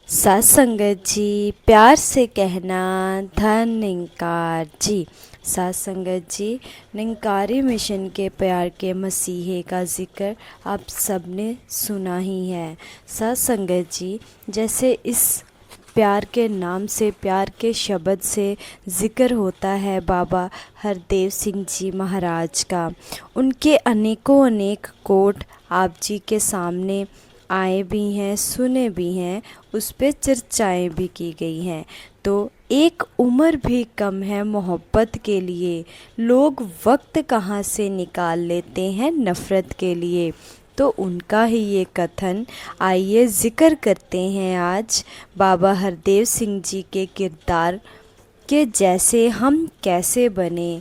साथ संगत जी, प्यार से कहना धन निंकार जी। साथ संगत जी, निंकारी मिशन के प्यार के मसीहे का जिक्र आप सबने सुना ही है। साथ संगत जी, जैसे इस प्यार के नाम से, प्यार के शब्द से जिक्र होता है बाबा हरदेव सिंह जी महाराज का। उनके अनेकों अनेक कोट आप जी के सामने आए भी हैं, सुने भी हैं, उस पे चर्चाएं भी की गई हैं। तो एक उम्र भी कम है मोहब्बत के लिए, लोग वक्त कहाँ से निकाल लेते हैं नफ़रत के लिए। तो उनका ही ये कथन आइए ज़िक्र करते हैं आज बाबा हरदेव सिंह जी के किरदार के जैसे हम कैसे बने,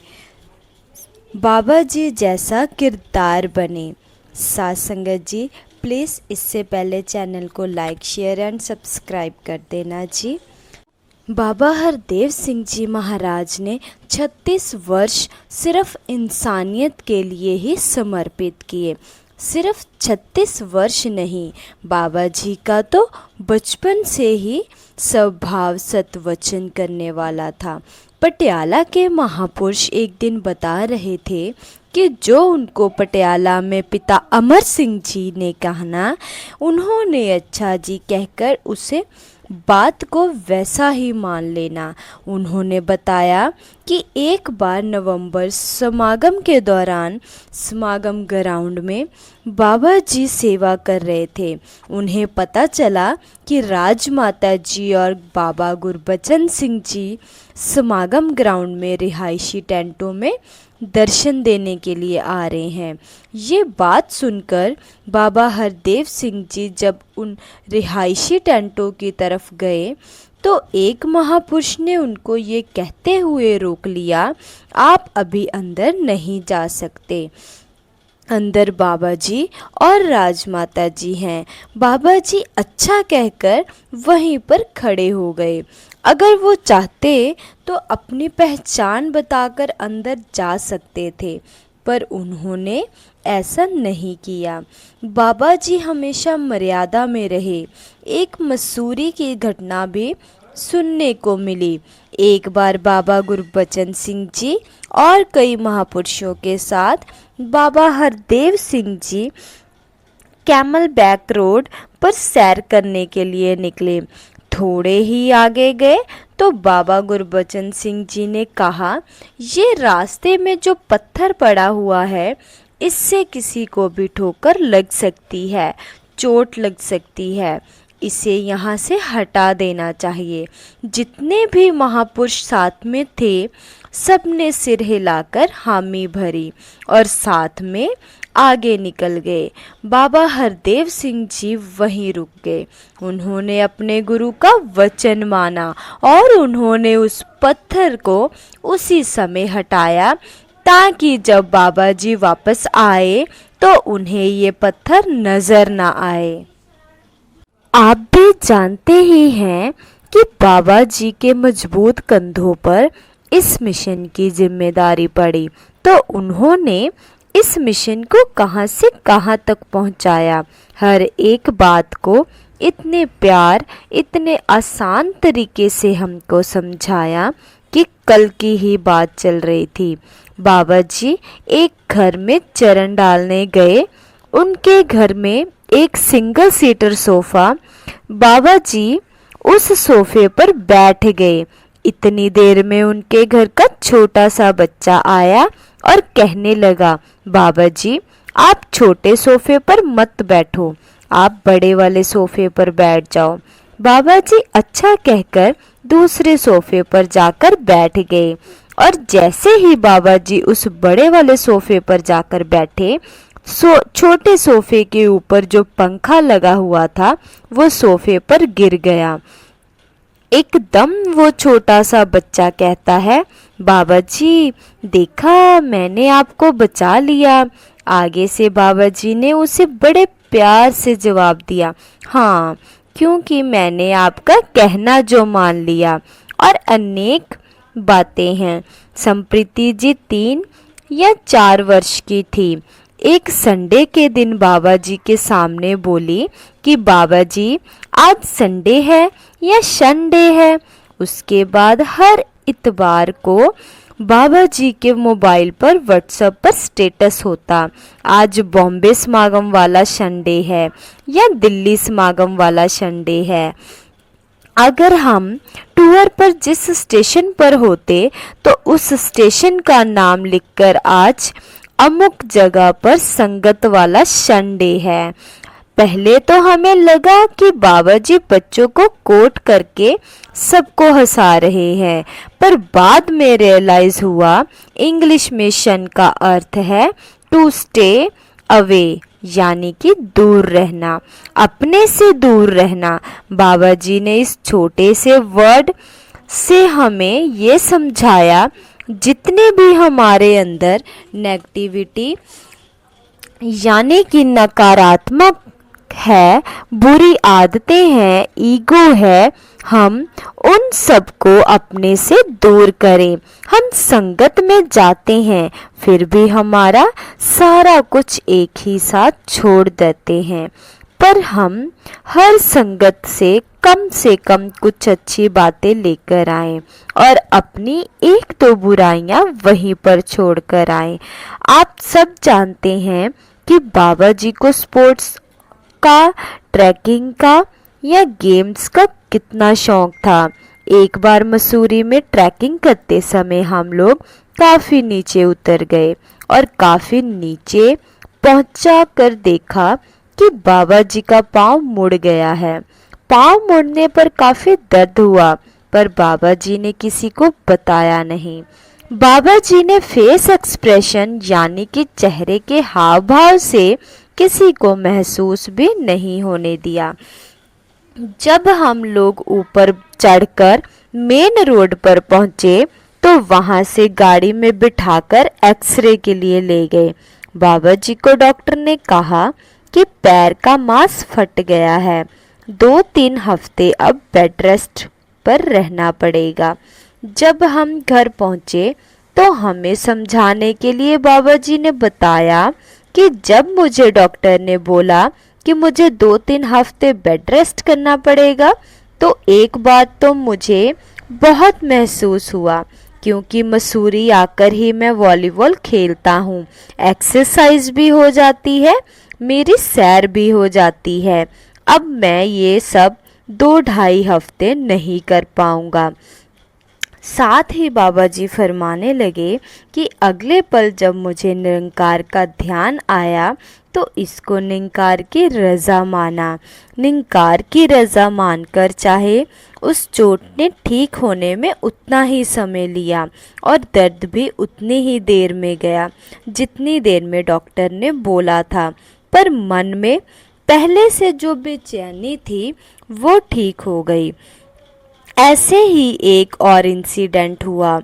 बाबा जी जैसा किरदार बने। साथ संगत जी, प्लीज़ इससे पहले चैनल को लाइक शेयर एंड सब्सक्राइब कर देना जी। बाबा हरदेव सिंह जी महाराज ने 36 वर्ष सिर्फ इंसानियत के लिए ही समर्पित किए। सिर्फ 36 वर्ष नहीं, बाबा जी का तो बचपन से ही स्वभाव सत्वचन करने वाला था। पटियाला के महापुरुष एक दिन बता रहे थे कि जो उनको पटियाला में पिता अमर सिंह जी ने कहना, उन्होंने अच्छा जी कहकर उसे बात को वैसा ही मान लेना। उन्होंने बताया कि एक बार नवंबर समागम के दौरान समागम ग्राउंड में बाबा जी सेवा कर रहे थे। उन्हें पता चला कि राजमाता जी और बाबा गुरबचन सिंह जी समागम ग्राउंड में रिहायशी टेंटों में दर्शन देने के लिए आ रहे हैं। ये बात सुनकर बाबा हरदेव सिंह जी जब उन रिहायशी टेंटों की तरफ गए तो एक महापुरुष ने उनको ये कहते हुए रोक लिया, आप अभी अंदर नहीं जा सकते, अंदर बाबा जी और राजमाता जी हैं। बाबा जी अच्छा कहकर वहीं पर खड़े हो गए। अगर वो चाहते तो अपनी पहचान बताकर अंदर जा सकते थे, पर उन्होंने ऐसा नहीं किया। बाबा जी हमेशा मर्यादा में रहे। एक मसूरी की घटना भी सुनने को मिली। एक बार बाबा गुरबचन सिंह जी और कई महापुरुषों के साथ बाबा Hardev Singh ji camel back road पर सैर करने के लिए निकले। थोड़े ही आगे गए तो बाबा गुरबचन सिंह जी ने कहा, ये रास्ते में जो पत्थर पड़ा हुआ है इससे किसी को भी ठोकर लग सकती है, चोट लग सकती है, इसे यहाँ से हटा देना चाहिए। जितने भी महापुरुष साथ में थे सब ने सिर हिलाकर हामी भरी और साथ में आगे निकल गए। बाबा हरदेव सिंह जी वहीं रुक गए। उन्होंने अपने गुरु का वचन माना और उन्होंने उस पत्थर को उसी समय हटाया ताकि जब बाबा जी वापस आए तो उन्हें ये पत्थर नजर ना आए। आप भी जानते ही हैं कि बाबा जी के मजबूत कंधों पर इस मिशन की जिम्मेदारी पड़ी, तो उन्होंने इस मिशन को कहां से कहां तक पहुंचाया। हर एक बात को इतने प्यार, इतने आसान तरीके से हमको समझाया कि कल की ही बात चल रही थी। बाबा जी एक घर में चरण डालने गए। उनके घर में एक सिंगल सीटर सोफा, बाबा जी उस सोफे पर बैठ गए। इतनी देर में उनके घर का छोटा सा बच्चा आया और कहने लगा, बाबा जी आप छोटे सोफे पर मत बैठो, आप बड़े वाले सोफे पर बैठ जाओ। बाबा जी अच्छा कहकर दूसरे सोफे पर जाकर बैठ गए और जैसे ही बाबा जी उस बड़े वाले सोफे पर जाकर बैठे, छोटे सोफे के ऊपर जो पंखा लगा हुआ था वो सोफे पर गिर गया। एकदम वो छोटा सा बच्चा कहता है, बाबा जी देखा मैंने आपको बचा लिया। आगे से बाबा जी ने उसे बड़े प्यार से जवाब दिया, हाँ क्योंकि मैंने आपका कहना जो मान लिया। और अनेक बातें हैं। संप्रीति जी 3 या 4 वर्ष की थी। एक संडे के दिन बाबा जी के सामने बोली कि बाबा जी आज संडे है या संडे है। उसके बाद हर इतवार को बाबा जी के मोबाइल पर व्हाट्सएप पर स्टेटस होता, आज बॉम्बे समागम वाला संडे है या दिल्ली समागम वाला संडे है। अगर हम टूर पर जिस स्टेशन पर होते तो उस स्टेशन का नाम लिखकर आज अमुक जगह पर संगत वाला संडे है। पहले तो हमें लगा कि बाबा जी बच्चों को कोट करके सबको हंसा रहे हैं, पर बाद में रियलाइज हुआ इंग्लिश में शन का अर्थ है टू स्टे अवे, यानी कि दूर रहना, अपने से दूर रहना। बाबा जी ने इस छोटे से वर्ड से हमें ये समझाया जितने भी हमारे अंदर नेगेटिविटी यानी कि नकारात्मक है, बुरी आदतें हैं, ईगो है, हम उन सब को अपने से दूर करें। हम संगत में जाते हैं फिर भी हमारा सारा कुछ एक ही साथ छोड़ देते हैं, पर हम हर संगत से कम कुछ अच्छी बातें लेकर आएं और अपनी एक दो बुराइयां वहीं पर छोड़ कर आएं। आप सब जानते हैं कि बाबा जी को स्पोर्ट्स का, ट्रैकिंग का या गेम्स का कितना शौक था। एक बार मसूरी में ट्रैकिंग करते समय हम लोग काफ़ी नीचे उतर गए और काफ़ी नीचे पहुंचा कर देखा कि बाबा जी का पाँव मुड़ गया है। पाँव मुड़ने पर काफ़ी दर्द हुआ, पर बाबा जी ने किसी को बताया नहीं। बाबा जी ने फेस एक्सप्रेशन यानी कि चेहरे के हाव भाव से किसी को महसूस भी नहीं होने दिया। जब हम लोग ऊपर चढ़कर मेन रोड पर पहुंचे तो वहां से गाड़ी में बिठाकर एक्सरे के लिए ले गए। बाबा जी को डॉक्टर ने कहा कि पैर का मांस फट गया है, 2-3 हफ्ते अब बेड रेस्ट पर रहना पड़ेगा। जब हम घर पहुंचे तो हमें समझाने के लिए बाबा जी ने बताया कि जब मुझे डॉक्टर ने बोला कि मुझे 2-3 हफ्ते बेड रेस्ट करना पड़ेगा तो एक बात तो मुझे बहुत महसूस हुआ, क्योंकि मसूरी आकर ही मैं वॉलीबॉल खेलता हूँ, एक्सरसाइज भी हो जाती है, मेरी सैर भी हो जाती है। अब मैं ये सब 2-2.5 हफ्ते नहीं कर पाऊंगा। साथ ही बाबा जी फरमाने लगे कि अगले पल जब मुझे निरंकार का ध्यान आया तो इसको निरंकार की रज़ा माना। निरंकार की रज़ा मानकर चाहे उस चोट ने ठीक होने में उतना ही समय लिया और दर्द भी उतनी ही देर में गया जितनी देर में डॉक्टर ने बोला था, पर मन में पहले से जो बेचैनी थी वो ठीक हो गई। ऐसे ही एक और इंसिडेंट हुआ।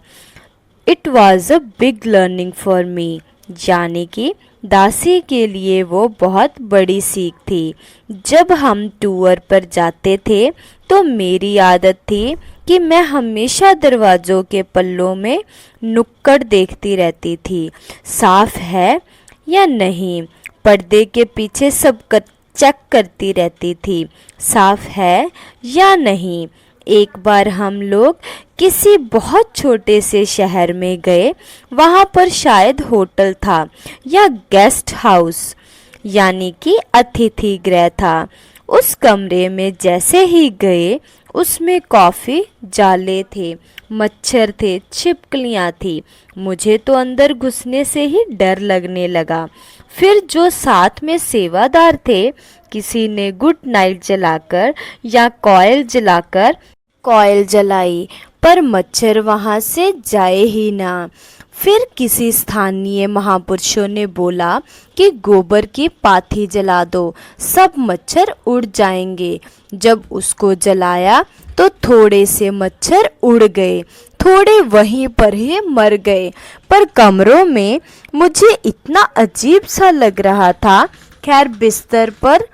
It was a big learning for me, यानी कि दासी के लिए वो बहुत बड़ी सीख थी। जब हम टूर पर जाते थे तो मेरी आदत थी कि मैं हमेशा दरवाज़ों के पल्लों में नुक्कड़ देखती रहती थी, साफ है या नहीं। पर्दे के पीछे सब चेक करती रहती थी, साफ है या नहीं। एक बार हम लोग किसी बहुत छोटे से शहर में गए, वहाँ पर शायद होटल था या गेस्ट हाउस यानी कि अतिथि गृह था। उस कमरे में जैसे ही गए उसमें कॉफ़ी जाले थे, मच्छर थे, छिपकलियाँ थी। मुझे तो अंदर घुसने से ही डर लगने लगा। फिर जो साथ में सेवादार थे, किसी ने गुड नाइट जलाकर या कॉयल जलाई, पर मच्छर वहाँ से जाए ही ना। फिर किसी स्थानीय महापुरुषों ने बोला कि गोबर की पाथी जला दो, सब मच्छर उड़ जाएंगे। जब उसको जलाया तो थोड़े से मच्छर उड़ गए, थोड़े वहीं पर ही मर गए, पर कमरों में मुझे इतना अजीब सा लग रहा था। खैर बिस्तर पर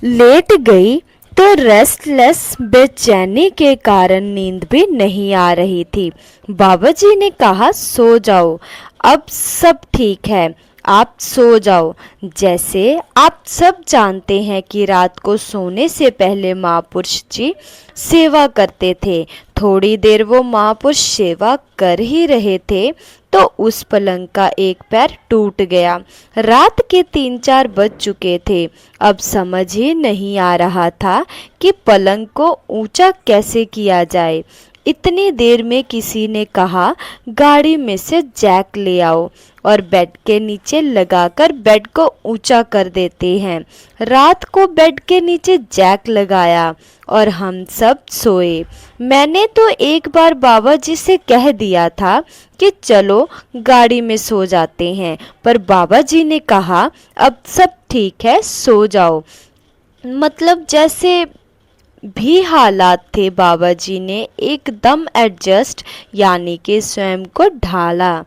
लेट गई तो रेस्टलेस बेचैनी के कारण नींद भी नहीं आ रही थी। बाबा जी ने कहा सो जाओ, अब सब ठीक है, आप सो जाओ। जैसे आप सब जानते हैं कि रात को सोने से पहले महापुरुष जी सेवा करते थे। थोड़ी देर वो महापुरुष सेवा कर ही रहे थे तो उस पलंग का एक पैर टूट गया। रात के 3-4 बज चुके थे। अब समझ ही नहीं आ रहा था कि पलंग को ऊंचा कैसे किया जाए। इतनी देर में किसी ने कहा, गाड़ी में से जैक ले आओ और बेड के नीचे लगाकर बेड को ऊंचा कर देते हैं। रात को बेड के नीचे जैक लगाया और हम सब सोए। मैंने तो एक बार बाबा जी से कह दिया था कि चलो गाड़ी में सो जाते हैं, पर बाबा जी ने कहा अब सब ठीक है, सो जाओ। मतलब जैसे भी हालात थे, बाबा जी ने एकदम एडजस्ट यानी कि स्वयं को ढाला।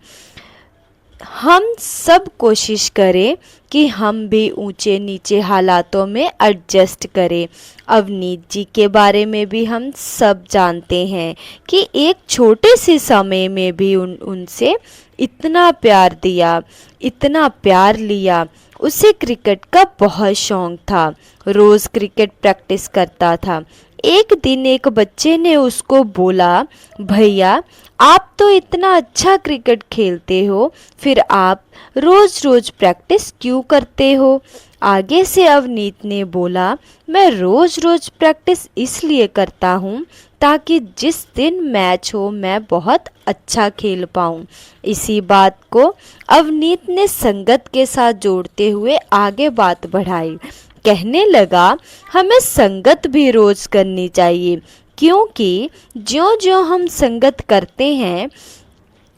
हम सब कोशिश करें कि हम भी ऊंचे नीचे हालातों में एडजस्ट करें। अवनीत जी के बारे में भी हम सब जानते हैं कि एक छोटे से समय में भी उनसे इतना प्यार दिया, इतना प्यार लिया। उसे क्रिकेट का बहुत शौक था, रोज़ क्रिकेट प्रैक्टिस करता था। एक दिन एक बच्चे ने उसको बोला, भैया आप तो इतना अच्छा क्रिकेट खेलते हो, फिर आप रोज़ रोज़ प्रैक्टिस क्यों करते हो? आगे से अवनीत ने बोला, मैं रोज़ रोज़ प्रैक्टिस इसलिए करता हूँ ताकि जिस दिन मैच हो मैं बहुत अच्छा खेल पाऊँ। इसी बात को अवनीत ने संगत के साथ जोड़ते हुए आगे बात बढ़ाई। कहने लगा, हमें संगत भी रोज़ करनी चाहिए, क्योंकि ज्यों-ज्यों हम संगत करते हैं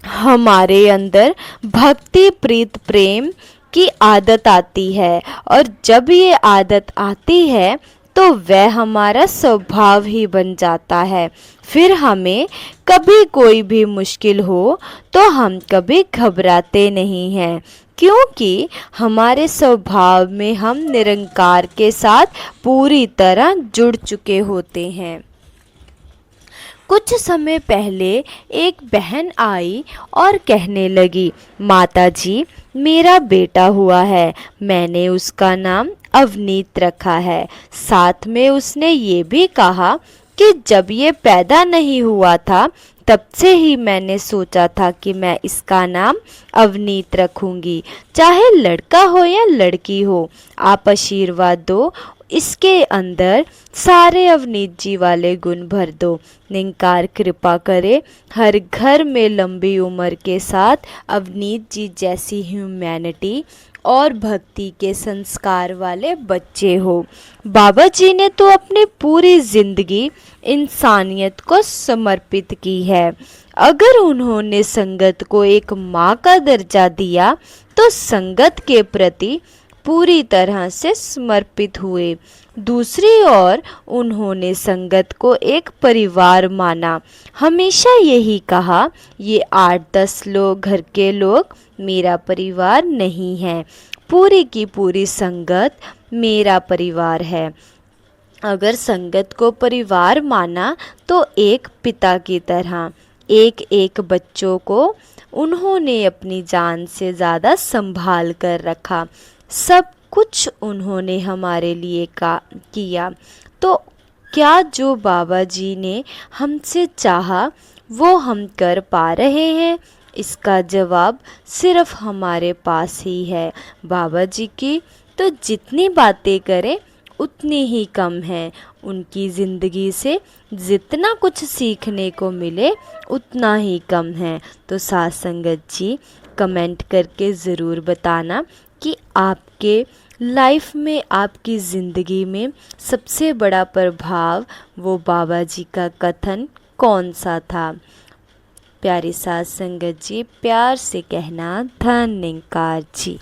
हमारे अंदर भक्ति प्रीत प्रेम की आदत आती है, और जब ये आदत आती है तो वह हमारा स्वभाव ही बन जाता है। फिर हमें कभी कोई भी मुश्किल हो तो हम कभी घबराते नहीं हैं, क्योंकि हमारे स्वभाव में हम निरंकार के साथ पूरी तरह जुड़ चुके होते हैं। कुछ समय पहले एक बहन आई और कहने लगी, माताजी मेरा बेटा हुआ है, मैंने उसका नाम अवनीत रखा है। साथ में उसने ये भी कहा कि जब ये पैदा नहीं हुआ था तब से ही मैंने सोचा था कि मैं इसका नाम अवनीत रखूंगी, चाहे लड़का हो या लड़की हो। आप आशीर्वाद दो, इसके अंदर सारे अवनीत जी वाले गुण भर दो। निरंकार कृपा करे, हर घर में लंबी उम्र के साथ अवनीत जी जैसी ह्यूमैनिटी और भक्ति के संस्कार वाले बच्चे हो। बाबा जी ने तो अपनी पूरी जिंदगी इंसानियत को समर्पित की है। अगर उन्होंने संगत को एक माँ का दर्जा दिया तो संगत के प्रति पूरी तरह से समर्पित हुए। दूसरी ओर उन्होंने संगत को एक परिवार माना। हमेशा यही कहा, ये 8-10 लोग घर के लोग मेरा परिवार नहीं है, पूरी की पूरी संगत मेरा परिवार है। अगर संगत को परिवार माना तो एक पिता की तरह, एक एक बच्चों को उन्होंने अपनी जान से ज़्यादा संभाल कर रखा। सब कुछ उन्होंने हमारे लिए किया। तो क्या जो बाबा जी ने हमसे चाहा वो हम कर पा रहे हैं? इसका जवाब सिर्फ हमारे पास ही है। बाबा जी की तो जितनी बातें करें उतनी ही कम है। उनकी ज़िंदगी से जितना कुछ सीखने को मिले उतना ही कम है। तो साथ संगत जी कमेंट करके ज़रूर बताना कि आपके लाइफ में, आपकी ज़िंदगी में सबसे बड़ा प्रभाव वो बाबा जी का कथन कौन सा था। प्यारी साथ संगत जी, प्यार से कहना धन निरंकार जी।